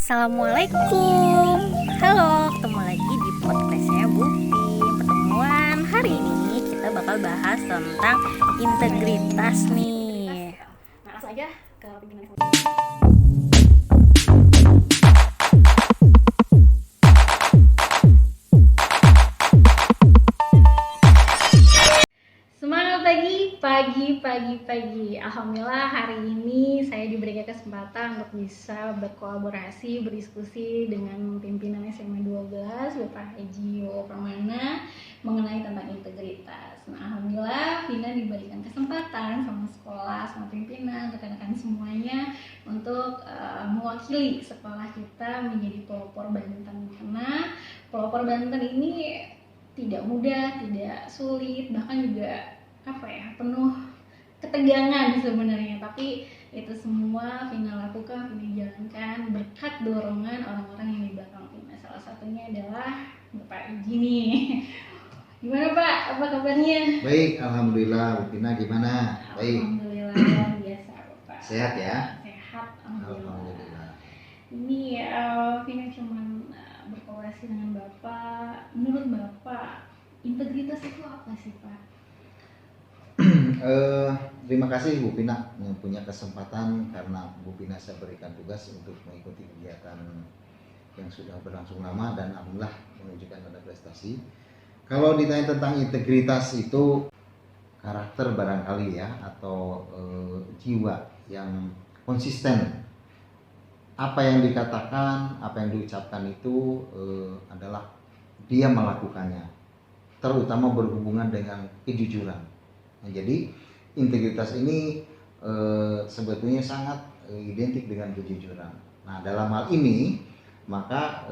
Assalamualaikum. Halo, ketemu lagi di podcastnya Bupi. Pertemuan hari ini kita bakal bahas tentang integritas nih. Nah, langsung aja ke pimpinan. Semangat pagi. Alhamdulillah hari ini saya diberikan kesempatan untuk bisa berkolaborasi, berdiskusi dengan pimpinan SMA 12 Bapak Ejio Pramana mengenai tentang integritas. Nah, alhamdulillah Vina diberikan kesempatan sama sekolah, sama pimpinan, rekan-rekan semuanya untuk mewakili sekolah kita menjadi pelopor Banten. Karena pelopor Banten ini tidak mudah, tidak sulit, bahkan juga penuh ketegangan sebenarnya, tapi itu semua Vina lakukan, Vina jalankan berkat dorongan orang-orang yang di belakang Vina. Salah satunya adalah Bapak Iji nih. Gimana Pak? Apa kabarnya? Baik, alhamdulillah. Bu Vina gimana? Baik. Alhamdulillah luar biasa Bapak. Sehat ya? Sehat, alhamdulillah. Alhamdulillah. Ini Vina cuman berkolaborasi dengan Bapak. Menurut Bapak, integritas itu apa sih Pak? Terima kasih Bu Pina yang punya kesempatan, karena Bu Pina saya berikan tugas untuk mengikuti kegiatan yang sudah berlangsung lama dan alhamdulillah menunjukkan ada prestasi. Kalau ditanya tentang integritas itu karakter barangkali ya, atau jiwa yang konsisten. Apa yang dikatakan, apa yang diucapkan itu adalah dia melakukannya, terutama berhubungan dengan kejujuran. Nah, jadi integritas ini sebetulnya sangat identik dengan kejujuran. Nah, dalam hal ini maka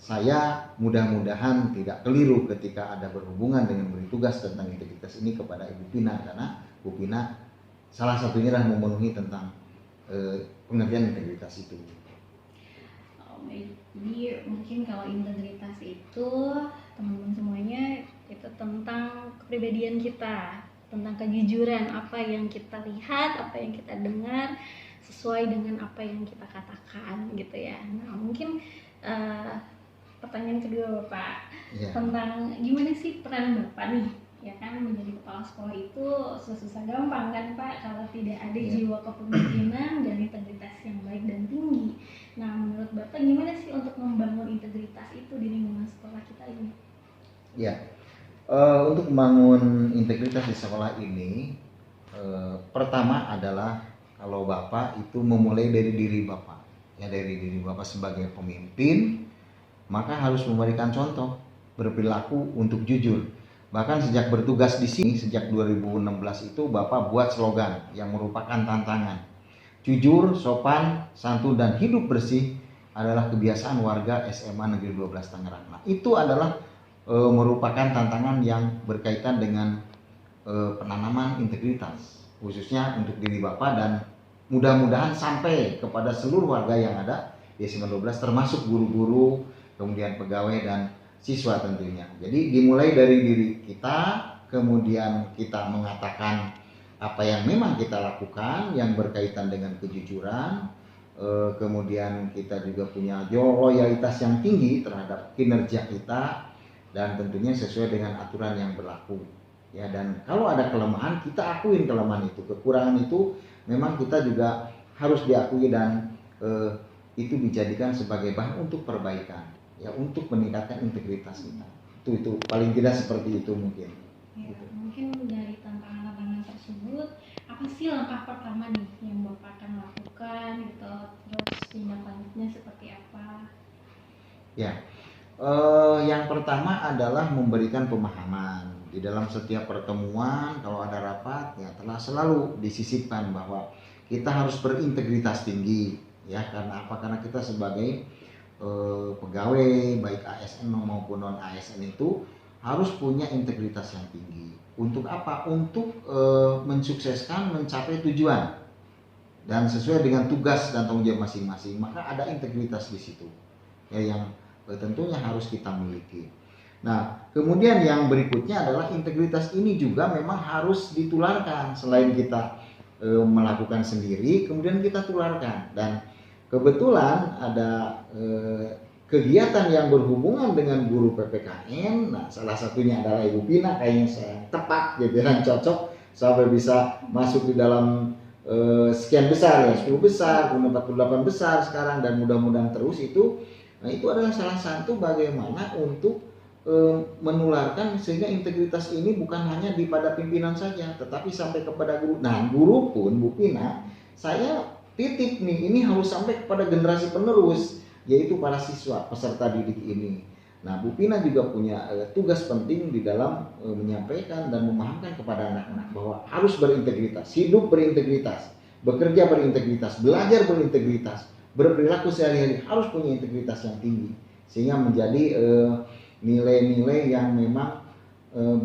saya mudah-mudahan tidak keliru ketika ada berhubungan dengan beri tugas tentang integritas ini kepada Ibu Pina, karena Bu Pina salah satunya adalah memenuhi tentang pengertian integritas itu. Jadi mungkin kalau integritas itu teman-teman semuanya itu tentang kepribadian kita, tentang kejujuran, apa yang kita lihat, apa yang kita dengar sesuai dengan apa yang kita katakan gitu ya. Nah, mungkin pertanyaan kedua Bapak Ya. tentang gimana sih peran Bapak nih, ya kan, menjadi kepala sekolah itu susah gampang kan Pak, kalau tidak ada jiwa kepemimpinan dan integritas yang baik dan tinggi. Nah, menurut Bapak gimana sih untuk membangun integritas itu di lingkungan sekolah kita ini? Ya, untuk membangun integritas di sekolah ini, pertama adalah kalau Bapak itu memulai dari diri Bapak, ya, dari diri Bapak sebagai pemimpin, maka harus memberikan contoh berperilaku untuk jujur. Bahkan sejak bertugas di sini sejak 2016 itu Bapak buat slogan yang merupakan tantangan. Jujur, sopan, santun dan hidup bersih adalah kebiasaan warga SMA Negeri 12 Tangerang. Nah, itu adalah merupakan tantangan yang berkaitan dengan penanaman integritas, khususnya untuk diri Bapak, dan mudah-mudahan sampai kepada seluruh warga yang ada di SMA 12, termasuk guru-guru, kemudian pegawai dan siswa tentunya. Jadi dimulai dari diri kita, kemudian kita mengatakan apa yang memang kita lakukan yang berkaitan dengan kejujuran, kemudian kita juga punya loyalitas yang tinggi terhadap kinerja kita, dan tentunya sesuai dengan aturan yang berlaku. Ya, dan kalau ada kelemahan kita akuin kelemahan itu, kekurangan itu memang kita juga harus diakui, dan itu dijadikan sebagai bahan untuk perbaikan, ya, untuk meningkatkan integritas kita. Itu paling tidak seperti itu mungkin. Ya, mungkin dari tantangan-tantangan tersebut, apa sih langkah pertama nih yang Bapak akan lakukan gitu, terus tindak lanjutnya seperti apa? Ya, yang pertama adalah memberikan pemahaman. Di dalam setiap pertemuan, kalau ada rapat, ya telah selalu disisipkan bahwa kita harus berintegritas tinggi, ya. Karena apa? Karena kita sebagai pegawai baik ASN maupun non ASN itu harus punya integritas yang tinggi. Untuk apa? Untuk mensukseskan, mencapai tujuan dan sesuai dengan tugas dan tanggung jawab masing-masing. Maka ada integritas di situ, ya, yang tentunya harus kita miliki. Nah, kemudian yang berikutnya adalah integritas ini juga memang harus ditularkan. Selain kita melakukan sendiri, kemudian kita tularkan. Dan kebetulan ada kegiatan yang berhubungan dengan guru PPKN. Nah, salah satunya adalah Ibu Pina, kayaknya saya tepat gitu dan cocok sampai bisa masuk di dalam sekian besar ya, 10 besar, kemudian 48 besar sekarang, dan mudah-mudahan terus itu. Nah, itu adalah salah satu bagaimana untuk menularkan sehingga integritas ini bukan hanya di pada pimpinan saja, tetapi sampai kepada guru. Nah, guru pun Bu Pina, saya titip nih, ini harus sampai kepada generasi penerus, yaitu para siswa peserta didik ini. Nah, Bu Pina juga punya tugas penting di dalam menyampaikan dan memahamkan kepada anak-anak bahwa harus berintegritas, hidup berintegritas, bekerja berintegritas, belajar berintegritas, berperilaku sehari-hari harus punya integritas yang tinggi, sehingga menjadi nilai-nilai yang memang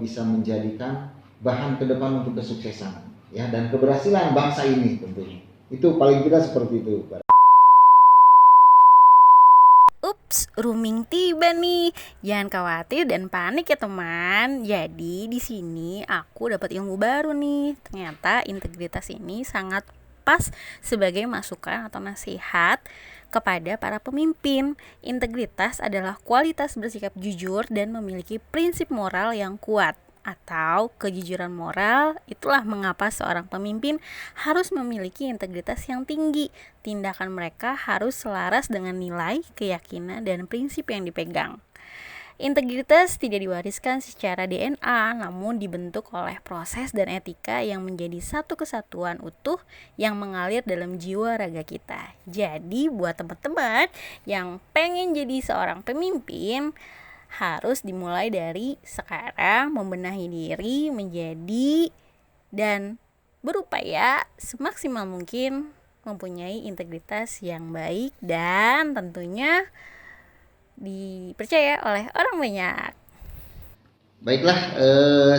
bisa menjadikan bahan ke depan untuk kesuksesan ya, dan keberhasilan bangsa ini tentunya. Itu paling tidak seperti itu. Ups, rooming tiba nih. Jangan khawatir dan panik ya teman. Jadi di sini aku dapat ilmu baru nih. Ternyata integritas ini sangat pas sebagai masukan atau nasihat kepada para pemimpin. Integritas adalah kualitas bersikap jujur dan memiliki prinsip moral yang kuat, atau kejujuran moral. Itulah mengapa seorang pemimpin harus memiliki integritas yang tinggi. Tindakan mereka harus selaras dengan nilai, keyakinan, dan prinsip yang dipegang. Integritas tidak diwariskan secara DNA, namun dibentuk oleh proses dan etika yang menjadi satu kesatuan utuh yang mengalir dalam jiwa raga kita. Jadi buat teman-teman yang pengen jadi seorang pemimpin, harus dimulai dari sekarang, membenahi diri menjadi dan berupaya semaksimal mungkin mempunyai integritas yang baik dan tentunya dipercaya oleh orang banyak. Baiklah,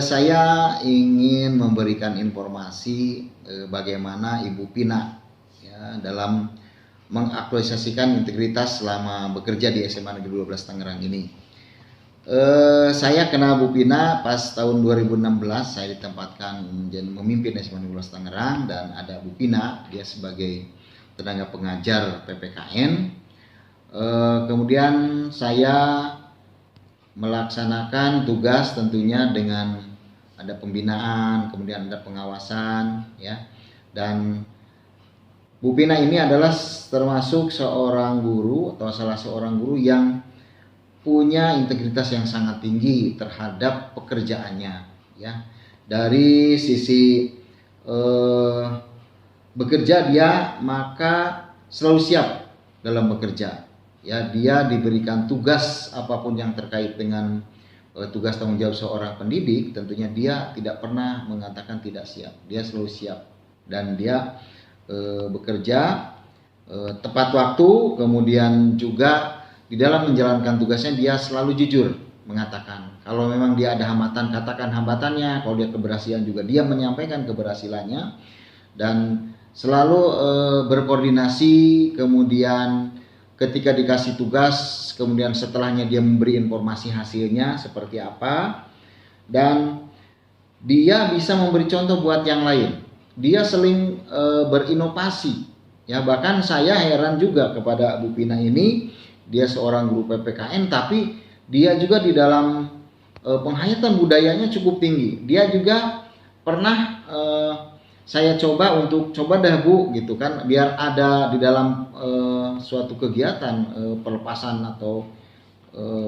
saya ingin memberikan informasi bagaimana Ibu Pina ya, dalam mengaktualisasikan integritas selama bekerja di SMA Negeri 12 Tangerang ini. Saya kenal Bu Pina pas tahun 2016, saya ditempatkan menjadi memimpin SMA Negeri 12 Tangerang, dan ada Bu Pina, dia sebagai tenaga pengajar PPKN. Kemudian saya melaksanakan tugas tentunya dengan ada pembinaan, kemudian ada pengawasan ya. Dan Bu Pina ini adalah termasuk seorang guru atau salah seorang guru yang punya integritas yang sangat tinggi terhadap pekerjaannya ya. Dari sisi bekerja dia maka selalu siap dalam bekerja. Ya, dia diberikan tugas apapun yang terkait dengan tugas tanggung jawab seorang pendidik, tentunya dia tidak pernah mengatakan tidak siap. Dia selalu siap, dan dia bekerja tepat waktu. Kemudian juga di dalam menjalankan tugasnya dia selalu jujur mengatakan kalau memang dia ada hambatan, katakan hambatannya. Kalau dia keberhasilan juga dia menyampaikan keberhasilannya, dan selalu berkoordinasi. Kemudian ketika dikasih tugas, kemudian setelahnya dia memberi informasi hasilnya seperti apa, dan dia bisa memberi contoh buat yang lain. Dia sering berinovasi ya. Bahkan saya heran juga kepada Bu Pina ini, dia seorang guru PPKN tapi dia juga di dalam penghayatan budayanya cukup tinggi. Dia juga pernah saya coba dah Bu gitu kan, biar ada di dalam suatu kegiatan pelepasan atau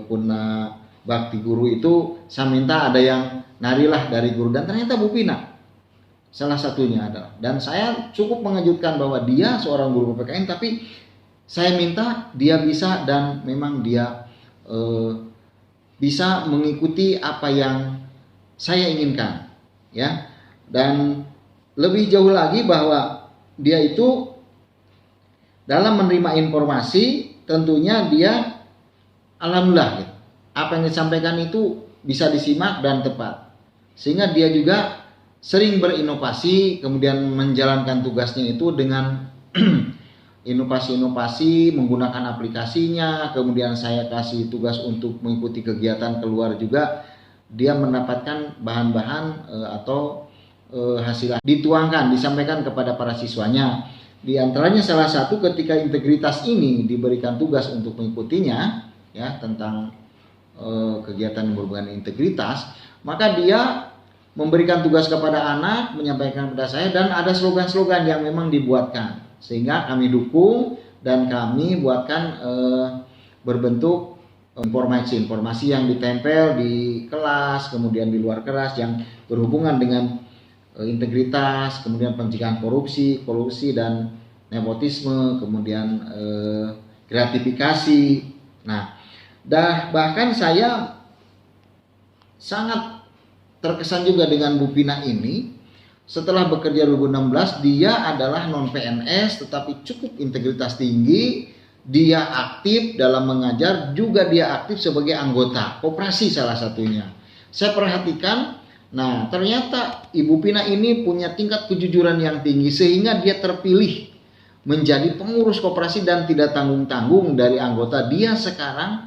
puna bakti guru itu, saya minta ada yang narilah dari guru, dan ternyata Bu Pina salah satunya adalah. Dan saya cukup mengejutkan bahwa dia seorang guru PPKN tapi saya minta dia bisa, dan memang dia bisa mengikuti apa yang saya inginkan ya. Dan lebih jauh lagi bahwa dia itu dalam menerima informasi tentunya dia alhamdulillah gitu, apa yang disampaikan itu bisa disimak dan tepat, sehingga dia juga sering berinovasi, kemudian menjalankan tugasnya itu dengan inovasi-inovasi menggunakan aplikasinya. Kemudian saya kasih tugas untuk mengikuti kegiatan keluar juga, dia mendapatkan bahan-bahan atau hasil dituangkan, disampaikan kepada para siswanya. Di antaranya salah satu ketika integritas ini diberikan tugas untuk mengikutinya, ya, tentang kegiatan yang berhubungan integritas, maka dia memberikan tugas kepada anak, menyampaikan kepada saya, dan ada slogan-slogan yang memang dibuatkan, sehingga kami dukung dan kami buatkan berbentuk informasi yang ditempel di kelas, kemudian di luar kelas yang berhubungan dengan integritas, kemudian pencegahan korupsi dan nepotisme, kemudian gratifikasi. Nah, bahkan saya sangat terkesan juga dengan Bu Pina ini. Setelah bekerja 2016, dia adalah non PNS tetapi cukup integritas tinggi. Dia aktif dalam mengajar, juga dia aktif sebagai anggota koperasi salah satunya. Saya perhatikan, nah ternyata Ibu Pina ini punya tingkat kejujuran yang tinggi sehingga dia terpilih menjadi pengurus koperasi dan tidak tanggung-tanggung dari anggota. Dia sekarang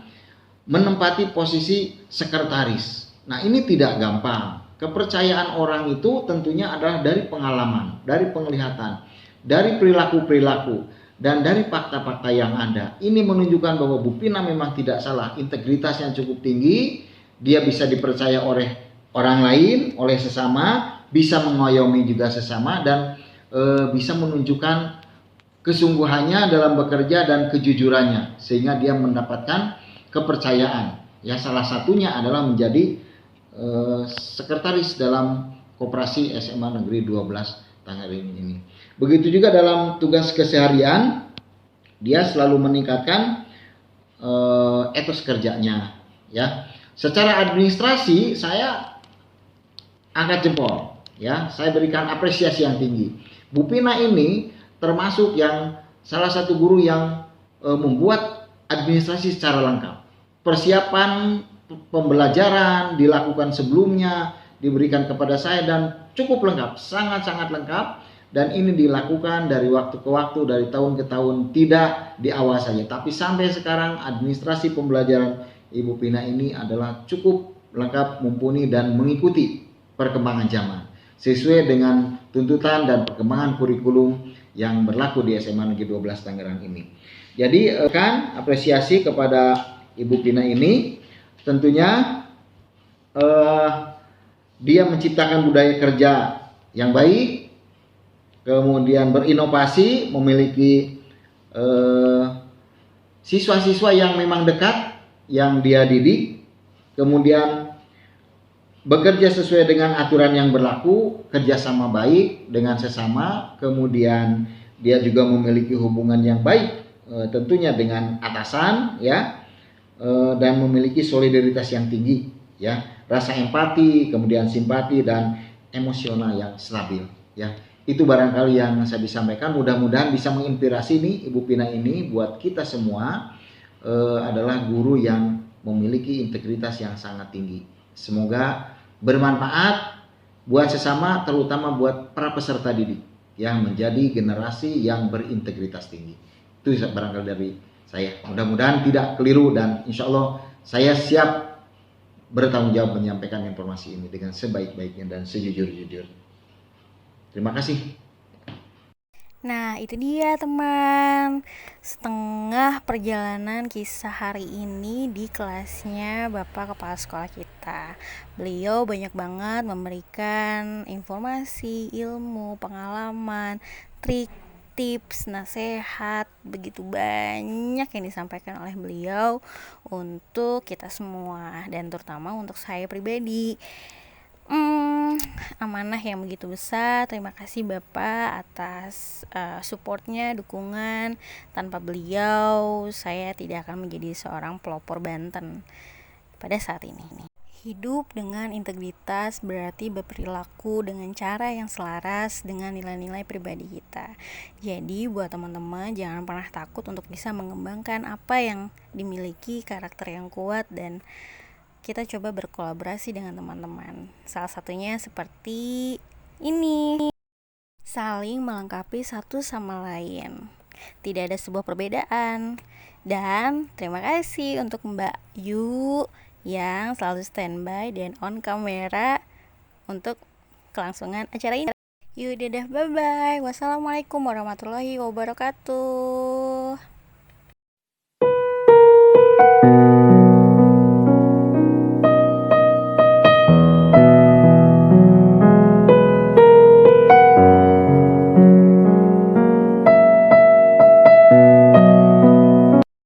menempati posisi sekretaris. Nah, ini tidak gampang. Kepercayaan orang itu tentunya adalah dari pengalaman, dari penglihatan, dari perilaku-perilaku, dan dari fakta-fakta yang ada. Ini menunjukkan bahwa Bu Pina memang tidak salah, integritasnya cukup tinggi, dia bisa dipercaya oleh orang lain, oleh sesama, bisa mengayomi juga sesama, dan bisa menunjukkan kesungguhannya dalam bekerja dan kejujurannya, sehingga dia mendapatkan kepercayaan. Ya, salah satunya adalah menjadi sekretaris dalam Koperasi SMA Negeri 12 Tangerang ini. Begitu juga dalam tugas keseharian, dia selalu meningkatkan etos kerjanya. Ya, secara administrasi saya angkat jempol. Ya, saya berikan apresiasi yang tinggi. Bu Pina ini termasuk yang salah satu guru yang membuat administrasi secara lengkap. Persiapan pembelajaran dilakukan sebelumnya, diberikan kepada saya dan cukup lengkap, sangat-sangat lengkap, dan ini dilakukan dari waktu ke waktu, dari tahun ke tahun, tidak di awal saja, tapi sampai sekarang administrasi pembelajaran Ibu Pina ini adalah cukup lengkap, mumpuni, dan mengikuti perkembangan zaman sesuai dengan tuntutan dan perkembangan kurikulum yang berlaku di SMA Negeri 12 Tangerang ini. Jadi kan apresiasi kepada Ibu Pina ini, tentunya dia menciptakan budaya kerja yang baik, kemudian berinovasi, memiliki siswa-siswa yang memang dekat, yang dia didik, kemudian bekerja sesuai dengan aturan yang berlaku, kerjasama baik dengan sesama, kemudian dia juga memiliki hubungan yang baik tentunya dengan atasan, ya, dan memiliki solidaritas yang tinggi, ya, rasa empati, kemudian simpati dan emosional yang stabil, ya. Itu barangkali yang saya bisa sampaikan. Mudah-mudahan bisa menginspirasi nih Ibu Pina ini buat kita semua, adalah guru yang memiliki integritas yang sangat tinggi. Semoga bermanfaat buat sesama, terutama buat para peserta didik yang menjadi generasi yang berintegritas tinggi. Itu barangkali dari saya. Mudah-mudahan tidak keliru dan insya Allah saya siap bertanggung jawab menyampaikan informasi ini dengan sebaik-baiknya dan sejujur-jujurnya. Terima kasih. Nah, itu dia teman, setengah perjalanan kisah hari ini di kelasnya Bapak Kepala Sekolah kita. Beliau banyak banget memberikan informasi, ilmu, pengalaman, trik, tips, nasihat, begitu banyak yang disampaikan oleh beliau untuk kita semua dan terutama untuk saya pribadi. Amanah yang begitu besar. Terima kasih Bapak atas supportnya, dukungan. Tanpa beliau saya tidak akan menjadi seorang pelopor Banten pada saat ini. Hidup dengan integritas berarti berperilaku dengan cara yang selaras dengan nilai-nilai pribadi kita. Jadi buat teman-teman jangan pernah takut untuk bisa mengembangkan apa yang dimiliki, karakter yang kuat, dan kita coba berkolaborasi dengan teman-teman. Salah satunya seperti ini, saling melengkapi satu sama lain, tidak ada sebuah perbedaan. Dan terima kasih untuk Mbak Yu yang selalu standby dan on kamera untuk kelangsungan acara ini. Yuk dadah, bye bye. Wassalamualaikum warahmatullahi wabarakatuh.